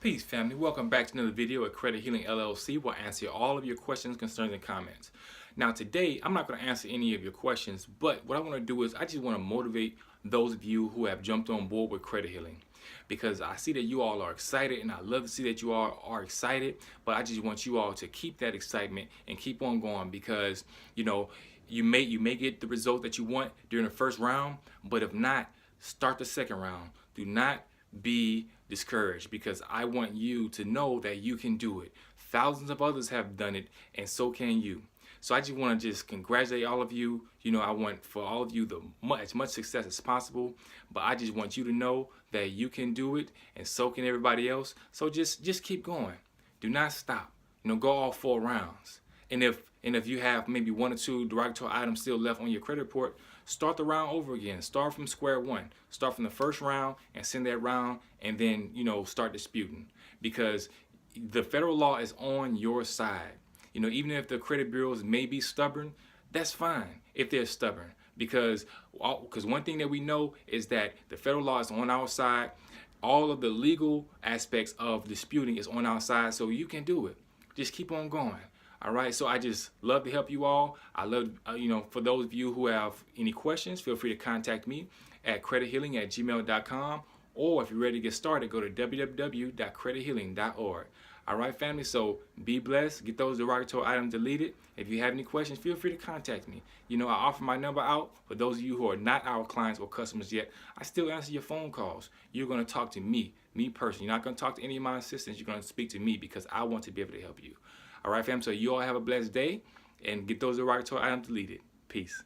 Peace, family. Welcome back to another video at Credit Healing LLC. We'll answer all of your questions, concerns, and comments. Now, today, I'm not going to answer any of your questions, but what I want to do is I just want to motivate those of you who have jumped on board with credit healing, because I see that you all are excited, and I love to see that you all are excited, but I just want you all to keep that excitement and keep on going, because, you know, you may get the result that you want during the first round, but if not, start the second round. Do not be discouraged, because I want you to know that you can do it. Thousands of others have done it, and so can you. So I just want to just congratulate all of you. You know, I want for all of you as much success as possible, but I just want you to know that you can do it, and so can everybody else. So just keep going. Do not stop. You know, go all 4 rounds. And if you have maybe 1 or 2 derogatory items still left on your credit report, start the round over again. Start from square one. Start from the first round and send that round, and then, you know, start disputing, because the federal law is on your side. You know, even if the credit bureaus may be stubborn, that's fine if they're stubborn, because one thing that we know is that the federal law is on our side. All of the legal aspects of disputing is on our side, so you can do it. Just keep on going. All right, so I just love to help you all. I love, you know, for those of you who have any questions, feel free to contact me at credithealing@gmail.com, or if you're ready to get started, go to www.credithealing.org. All right, family, so be blessed. Get those derogatory items deleted. If you have any questions, feel free to contact me. You know, I offer my number out for those of you who are not our clients or customers yet. I still answer your phone calls. You're going to talk to me personally. You're not going to talk to any of my assistants. You're going to speak to me, because I want to be able to help you. All right, fam, so you all have a blessed day, and get those derogatory items deleted. Peace.